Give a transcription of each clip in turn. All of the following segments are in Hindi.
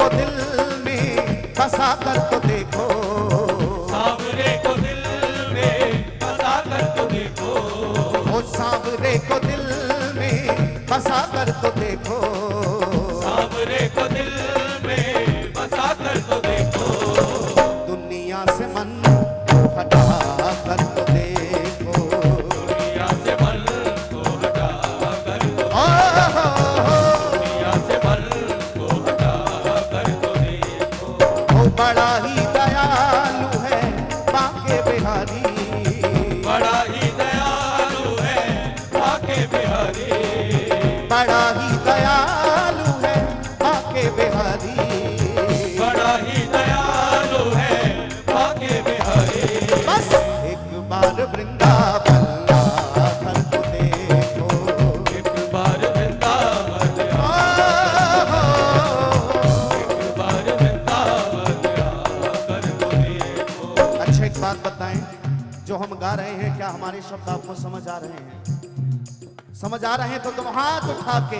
दिल में बसा कर तो देखो, सांवरे को दिल में बसा कर तो देखो, ओ सांवरे को दिल में बसा कर तो देखो, सांवरे को दिल में बसा कर तो देखो, दुनिया से मन को हटा कर तो देखो, दुनिया से मन को हटा कर तो, दुनिया से मन को हटा कर तो देखो, ओ बड़ा ही दयालु है बांके बिहारी, बड़ा ही दयालु है बांके बिहारी, बड़ा ही दयालु है बांके बिहारी, बड़ा ही दयालु है बांके बिहारी। बस एक बार वृंदावन आकर तो देखो, एक बार वृंदावन एक बार वृंदावन आकर तो देखो। अच्छा एक बात बताएं, जो हम गा रहे हैं क्या हमारे शब्द आपको समझ आ रहे हैं? समझ आ रहे हैं तो तुम हाथ उठा के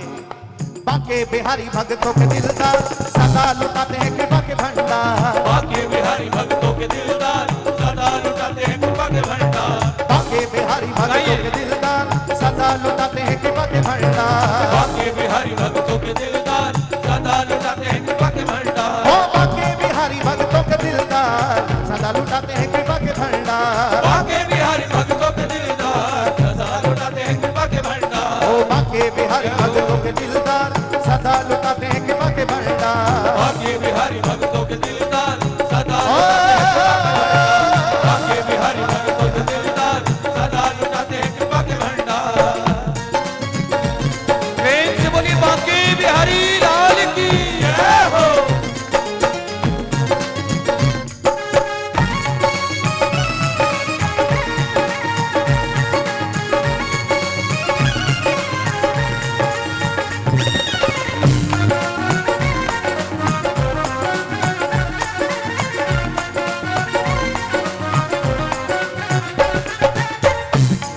बांके बिहारी भक्तों के दिलदार सदा लुटाते हैं कृपा के भंडार, बांके बिहारी भक्तों के दिलदार सदा लुटाते हैं कृपा के भंडार, बांके बिहारी भक्तों के दिलदार सदा लुटाते हैं कृपा के भंडार, बांके बिहारी भक्तों के दिलदार सदा लुटाते हैं कृपा के भंडार, ओ बांके बिहारी भक्तों के दिलदार सदा लुटाते हैं कृपा के भंडार, बांके बिहारी भक्तों के दिलदार सदा लुटाते हैं कृपा के भंडार, ओ बांके बिहारी भक्तों के दिलदार सदा लुटाते हैं कृपा के भंडार, बांके बिहारी भक्तों के दिलदार सदा ओ बांके बिहारी भक्तों के दिलदार सदा लुटाते हैं कृपा के भंडार। प्रेम से बोली बांके बिहारी लाल की जय हो।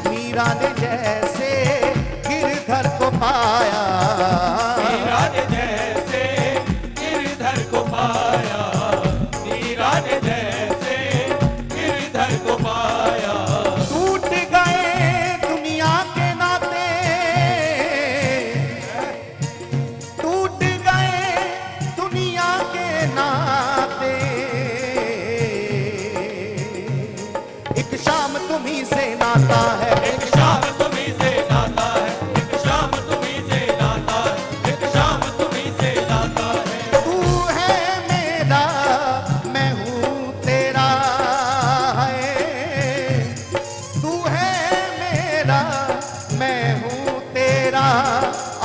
मीरा ने जैसे गिरधर को पाया, मीरा ने जैसे गिरधर को पाया, मीरा ने जैसे गिरधर को पाया, टूट गए दुनिया के नाते, टूट गए दुनिया के नाते, एक शाम तुम्ही से नाता है, एक शाम तुम्ही से नाता है, एक शाम तुम्ही से नाता है, एक शाम तुम्ही से नाता है, तू है मेरा मैं हूँ तेरा है, तू है मेरा मैं हूँ तेरा,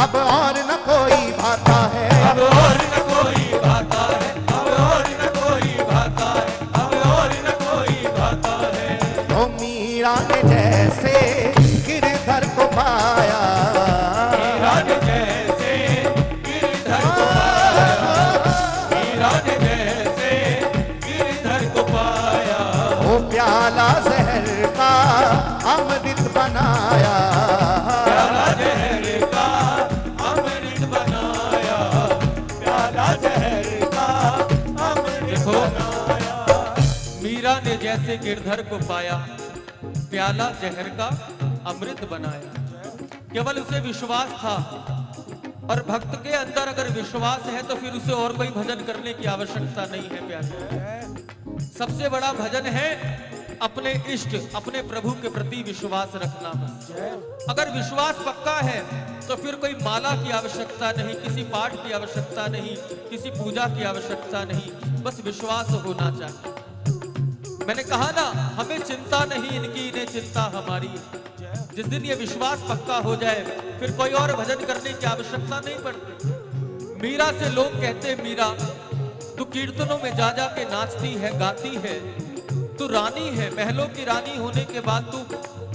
अब और न कोई भाता है, अब और न कोई भाता है, अब और न कोई भाता है, अब और न कोई भाता है, ओ मीरा ने जैसे गिरधर को पाया, मीरा ने जैसे गिरधर को पाया, मीरा ने जैसे गिरधर को पाया, ओ प्याला जहर का अमृत बनाया, प्याला जहर का अमृत बनाया, प्याला जहर का अमृत बनाया। मीरा ने जैसे गिरधर को पाया, प्याला जहर का अमृत बनाया। केवल उसे विश्वास था, और भक्त के अंदर अगर विश्वास है तो फिर उसे और कोई भजन करने की आवश्यकता नहीं है प्यारे। सबसे बड़ा भजन है अपने इष्ट अपने प्रभु के प्रति विश्वास रखना। अगर विश्वास पक्का है तो फिर कोई माला की आवश्यकता नहीं, किसी पाठ की आवश्यकता नहीं, किसी पूजा की आवश्यकता नहीं, बस विश्वास होना चाहिए। मैंने कहा ना, हमें चिंता नहीं इनकी, इन्हें चिंता हमारी। जिस दिन ये विश्वास पक्का हो जाए फिर कोई और भजन करने की आवश्यकता नहीं पड़ती। मीरा से लोग कहते, मीरा तू कीर्तनों में जा जा के नाचती है, गाती है, तू रानी है, महलों की रानी होने के बाद तू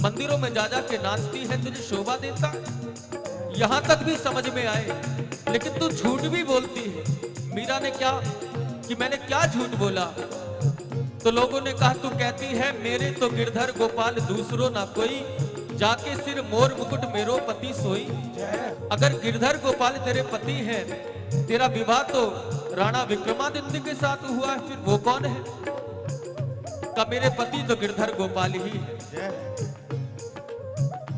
मंदिरों में जा जा के नाचती है, तुझे शोभा देता है। यहां तक भी समझ में आए, लेकिन तू झूठ भी बोलती है। मीरा ने क्या कि मैंने क्या झूठ बोला? तो लोगों ने कहा, तू कहती है मेरे तो गिरधर गोपाल दूसरो ना कोई, जाके सिर मोर मुकुट मेरो पति सोई। अगर गिरधर गोपाल तेरे पति हैं, तेरा विवाह तो राणा विक्रमादित्य के साथ हुआ है, फिर वो कौन है? का मेरे पति तो गिरधर गोपाल ही है। जय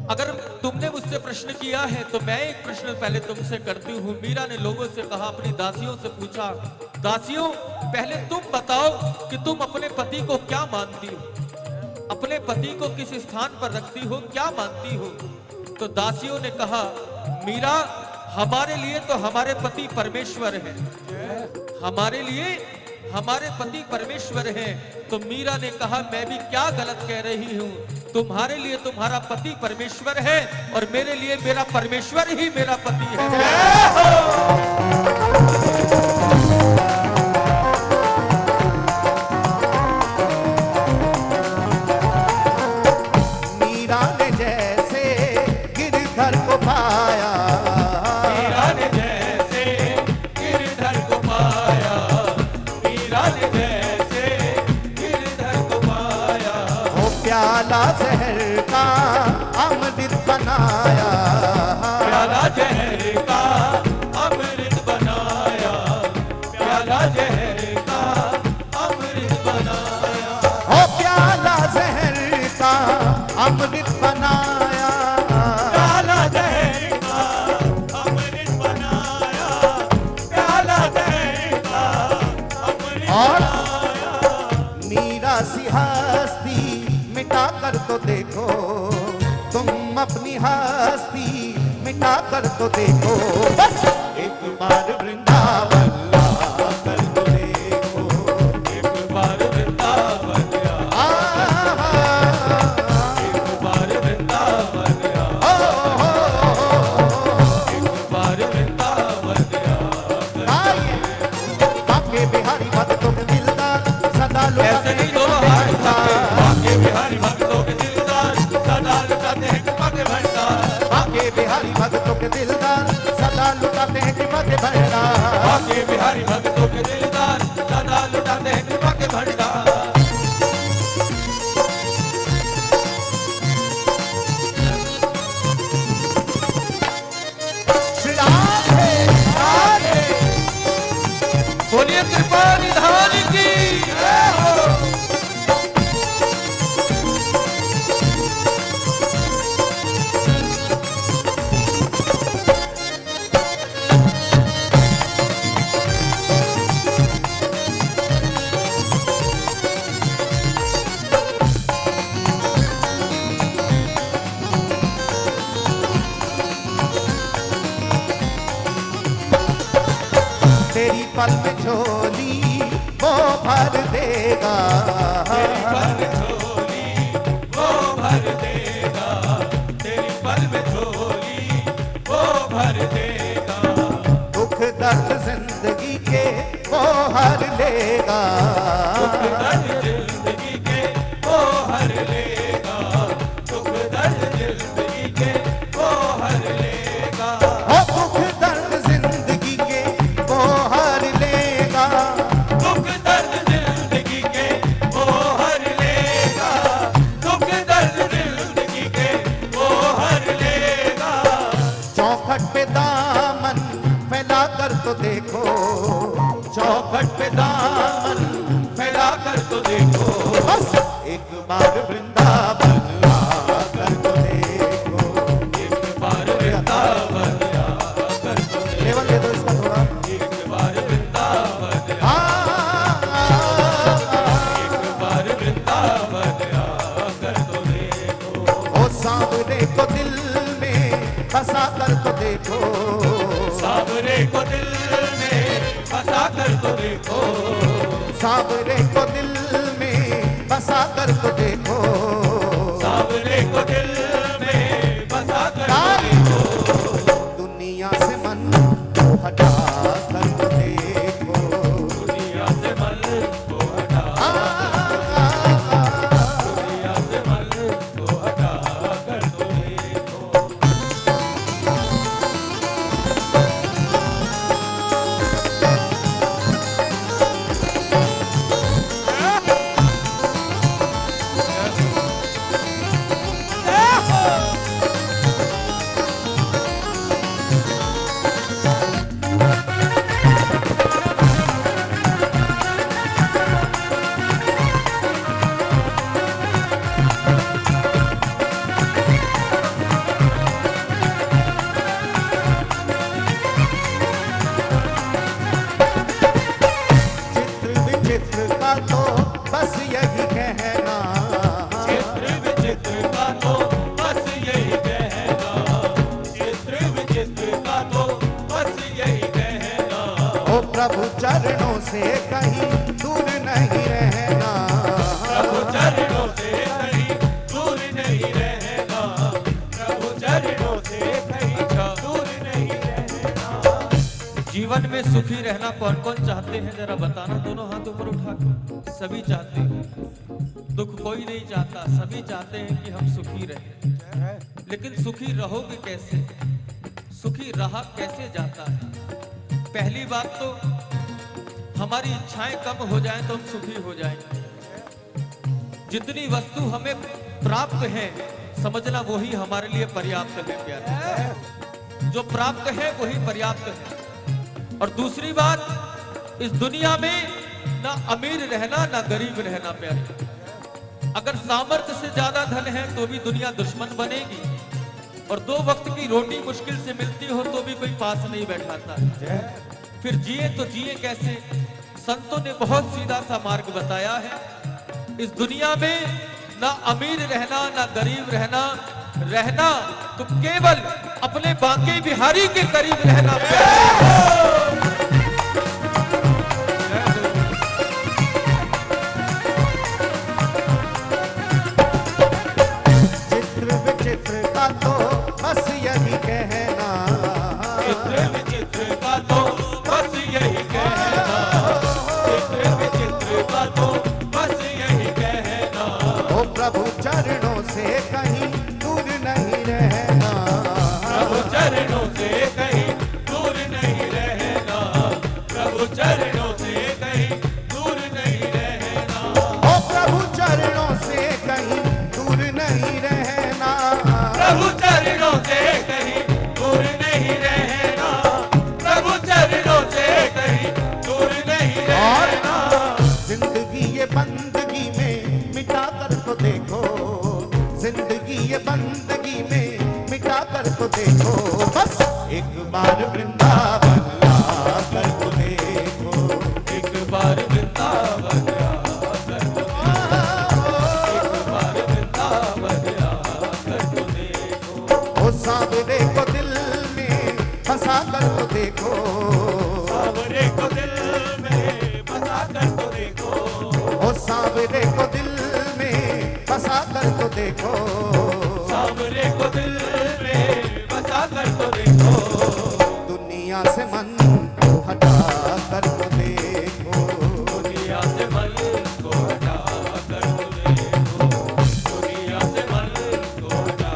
अगर तुमने मुझसे प्रश्न किया है तो मैं एक प्रश्न पहले तुमसे करती हूँ। मीरा ने लोगों से कहा, अपनी दासियों से पूछा, दासियों पहले तुम बताओ कि तुम अपने पति को क्या मानती हो, अपने पति को किस स्थान पर रखती हो, क्या मानती हो? तो दासियों ने कहा, मीरा हमारे लिए तो हमारे पति परमेश्वर हैं, हमारे लिए हमारे पति परमेश्वर हैं। तो मीरा ने कहा, मैं भी क्या गलत कह रही हूँ, तुम्हारे लिए तुम्हारा पति परमेश्वर है और मेरे लिए मेरा परमेश्वर ही मेरा पति है। मीरा ने जैसे गिरधर को पाया, मीरा ने जैसे गिरधर को पाया, मीरा ने जैसे गिरधर को पाया, वो प्याला जहर का अमृत बनाया, प्याला जहर का अमृत बनाया, प्याला जहर का अमृत बनाया, वो प्याला जहर का अमृत बनाया, प्याला जहर का अमृत बनाया, प्याला जहर का अमृत और बनाया। मीरा सी हस्ती मिटा कर तो देखो, तुम अपनी हस्ती मिटा कर तो देखो, बस एक बार वृंदावन ला कर तो देखो, एक बार वृंदावन आ, एक बार वृंदावन आ, एक बार वृंदावन आ। आइए बाके बिहारी भक्तों के दिलदार सदा ऐसे नहीं दोनों हाथ उठाते, बाके बिहारी भक्तों के दिलदार सदा लुटाते हैं कृपा के भंडार, बाके बिहारी भक्तों के दिलदार सदा लुटाते हैं कृपा के भंडार, बाके बिहारी भक्तों के दिलदार सदा लुटाते हैं कृपा के भंडार। श्री राधे राधे। बोलिए कृपा निधान की जय हो। तेरी पल में झोली वो भर देगा, तेरी पल में झोली वो भर देगा, तेरी पल में झोली वो भर देगा, दुख दर्द जिंदगी के वो हर लेगा, दुख दर्द जिंदगी के वो हर लेगा, दुख दर्द जिंदगी के वो हर लेगा, ओ दुख दर्द जिंदगी के वो हर लेगा, दुख दर्द जिंदगी के वो हर लेगा, दुख दर्द जिंदगी के वो हर लेगा। चौखट पे दामन फैला कर तो देखो, चौखट पे दामन फैला कर तो देखो, बस एक बार वृंदावन आ कर तो देखो, एक बार वृंदावन आकर तो देखो, लेवल दे दो इसका थोड़ा, एक बार वृंदावन एक बार वृंदावन आकर तो देखो, ओ सांवरे को दिल में बसा कर तो देखो, सावरे को दिल में बसा कर तो देखो, सांवरे को दिल में बसा कर तो देखो, सावरे को दिल में बसा कर तो देखो, दुनिया से मन को हटा कर तो देखो, दुनिया से मन को हटा, दुनिया से मन को हटा कर तो देखो। ओ प्रभु चरणों से कहीं दूर नहीं रहना, प्रभु चरणों से कहीं दूर नहीं रहना, प्रभु चरणों से कहीं दूर नहीं रहना। जीवन में सुखी रहना कौन कौन चाहते हैं जरा बताना, दोनों हाथ ऊपर उठा कर। सभी चाहते हैं, दुख कोई नहीं चाहता, सभी चाहते हैं कि हम सुखी रहें। लेकिन सुखी रहोगे कैसे, सुखी रहा कैसे जाता है? पहली बात तो हमारी इच्छाएं कम हो जाएं तो हम सुखी हो जाएंगे। जितनी वस्तु हमें प्राप्त है समझना वही हमारे लिए पर्याप्त है प्यारे, जो प्राप्त है वही पर्याप्त है। और दूसरी बात, इस दुनिया में ना अमीर रहना ना गरीब रहना प्यारे। अगर सामर्थ्य से ज्यादा धन है तो भी दुनिया दुश्मन बनेगी, और 2 वक्त की रोटी मुश्किल से मिलती हो तो भी कोई पास नहीं बैठाता। फिर जिए तो जिए कैसे? संतों ने बहुत सीधा सा मार्ग बताया है। इस दुनिया में ना अमीर रहना ना गरीब रहना, रहना तो केवल अपने बांके बिहारी के करीब रहना प्यारे। चित्र विचित्र का तो बस यही कहना, चित्र विचित्र का तो बस यही कहना, चित्र विचित्र का तो बस यही कहना। ओ प्रभु चरणों से कहीं दूर नहीं रहना, प्रभु चरणों से कहीं दूर नहीं रहना, प्रभु चरणों से कहीं दूर नहीं रहना। ओ प्रभु चरणों से कहीं दूर नहीं रहना, प्रभु चरणों से कहीं दूर नहीं रहना, प्रभु चरणों से कहीं दूर नहीं रहना। जिंदगी ये बंदगी में मिटा कर तो देखो, जिंदगी ये बंदगी में मिटा कर तो देखो, बस एक बार वृंदावन आकर तो देखो, एक बार वृंदावन आकर तो देखो, एक बार वृंदावन आकर तो देखो। ओ सांवरे को दिल में फंसा कर तो देखो, सांवरे को दिल में बसा कर तो देखो, ओ सांवरे को दिल में फंसा कर तो देखो, सांवरे को दिल में बसा कर तो देखो। दुनिया से मन को हटा कर तो देखो, दुनिया से मन को हटा कर तो देखो, दुनिया से मन को हटा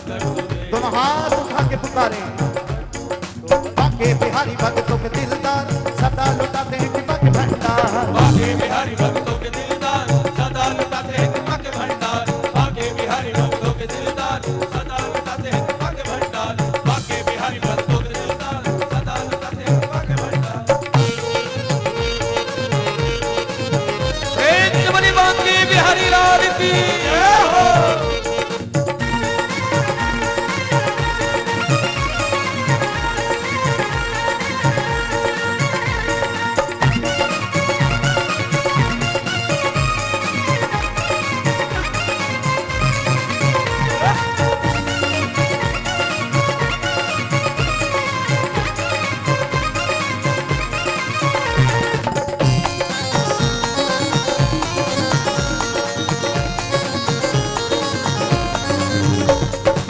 कर तो देखो। दोनों हाथ उठा के पुकारे, बांके बिहारी भक्तों के दिलदार सदा लुटाते हैं कृपा के भंडार, बांके बिहारी भक्तों के दिलदार सदा लुटाते हैं कृपा के भंडार, बांके बिहारी भक्तों के दिलदार सदा लुटाते हैं कृपा के भंडार, बांके बिहारी भक्तों के दिलदार सदा लुटाते हैं कृपा के भंडार। प्रेम से बोली बांके बिहारी लाल की जय हो।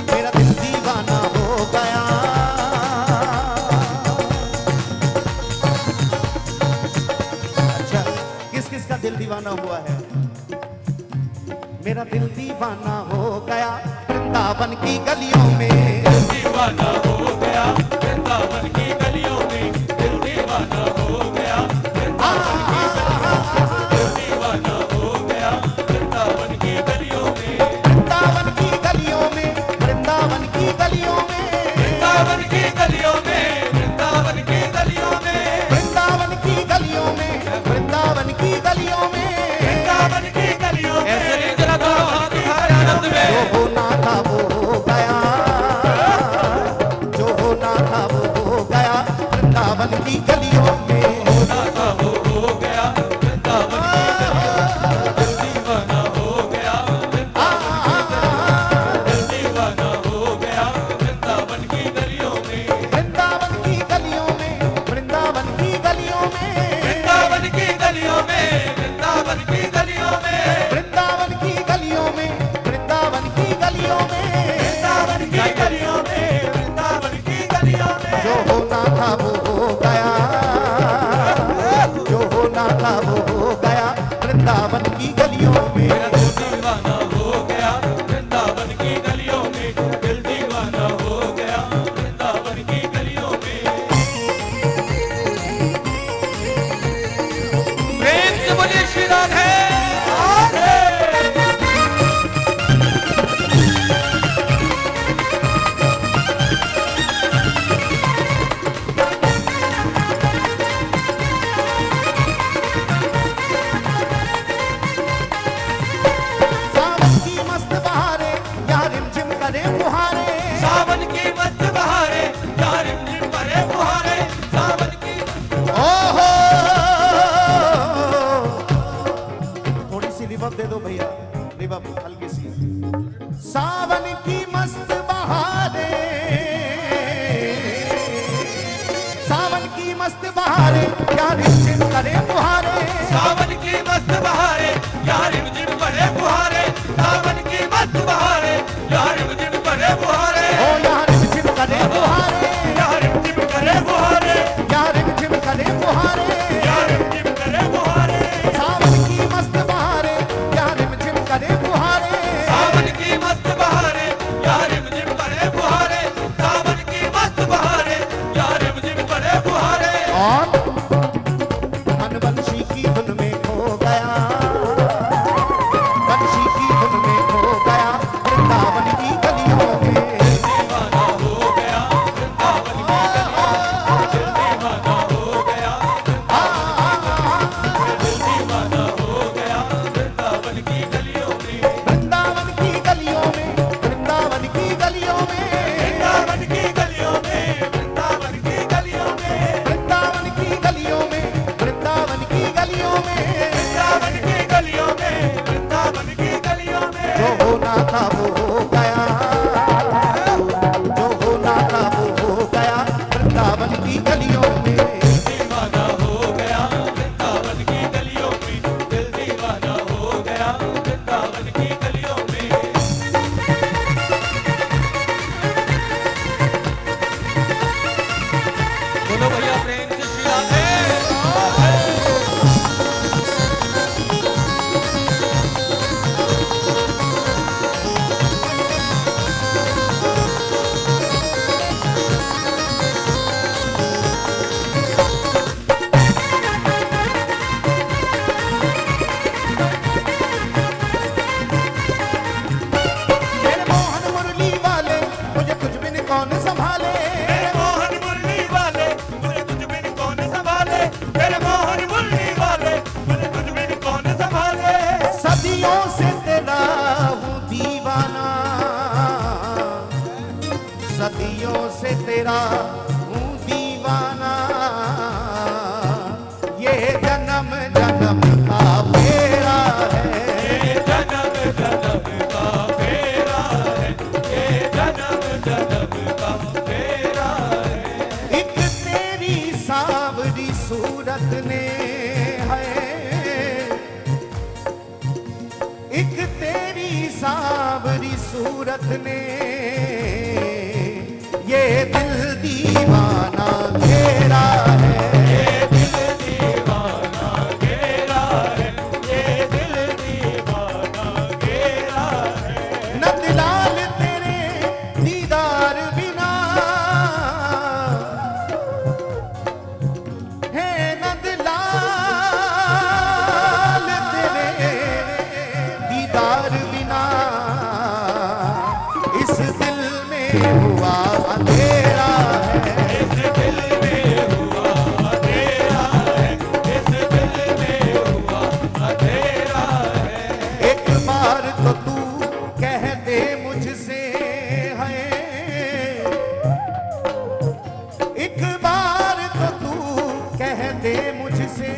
मेरा दिल दीवाना हो गया, अच्छा किस किस का दिल दीवाना हुआ है? मेरा दिल दीवाना हो गया वृंदावन की गलियों में, दीवाना हो गया वृंदावन की गलियों में, दिल दीवाना हो गया वृंदावन की गलियों में, दिल दीवाना हो गया वृंदावन की गलियों में, वृंदावन की गलियों में, वृंदावन की गलियों में, वृंदावन की गलियों में, वृंदावन की गलियों में, वृंदावन की गलियों में, वृंदावन की गलियों में, वृंदावन की गलियों में। ऐसे नहीं जरा दोनों हाथ उठाए आनंद में। जो होना था वो हो गया, जो होना था वो हो गया, रिमझिम करे फुहारे, सावन की मस्त बहारे, यहाँ रिमझिम पड़े फुहारे, सावन की मस्त बहारे, यहाँ रिमझिम पड़े फुहारे, ओ यहाँ रिमझिम करे फुहारे, यहाँ रिमझिम करे फुहारे, यहाँ रिमझिम करे फुहारे, यहाँ रिमझिम करे फुहारे, सावन की मस्त बहारे, यहाँ रिमझिम करे फुहारे, सावन की मस्त बहारे, यहाँ रिमझिम पड़े फुहारे, सावन की मस्त बहारे, यहाँ रिमझिम पड़े फुहारे। और मन बंशी की धुन में खो गया, बंशी की धुन में खो गया, वृंदावन की गलियों में दीवाना हो गया वृंदावन की गलियों में, दिल दीवाना हो गया, दिल दीवाना हो गया वृंदावन की गलियों में, वृंदावन की गलियों में, वृंदावन की गलियों में, वृंदावन की गलियों में, वृंदावन की गलियों में, वृंदावन की गलियों में, वृंदावन की गलियों में, वृंदावन की गलियों में, वृंदावन की गलियों में, जो होना था वो हो गया, जो होना था वो हो गया, वृंदावन की गलियों में। दीवाना हो गया वृंदावन की गलियों में, दिल दीवाना हो गया वृंदावन की गलियों में। बोलो भैया प्रेम से श्री राधे। मेरे मोहन मुरली वाले, मुझे कुछ बिन कौन संभाले, मेरे मोहन मुरली वाले, मुझे कुछ बिन कौन संभाले, मेरे मोहन मुरली वाले, मुझे कुछ बिन कौन संभाले। सदियों से तेरा हूँ दीवाना, सदियों से तेरा हूँ दीवाना, ये जन्म जन्म का फेरा है, ये जन्म जन्म का फेरा है, ये जन्म जन्म का फेरा है। एक तेरी सांवरी सूरत ने है, एक तेरी सांवरी सूरत ने ये दिल दीवाना घेरा है, ये दिल दीवाना घेरा है, ये दिल दीवाना घेरा है। नंदलाल तेरे दीदार बिना है, नंदलाल तेरे दीदार बिना इस दिल में हुआ अंधेरा है, इस दिल में हुआ अंधेरा है, इस दिल में हुआ अंधेरा है। एक बार तो तू कह दे मुझसे है, एक बार तो तू कह दे मुझसे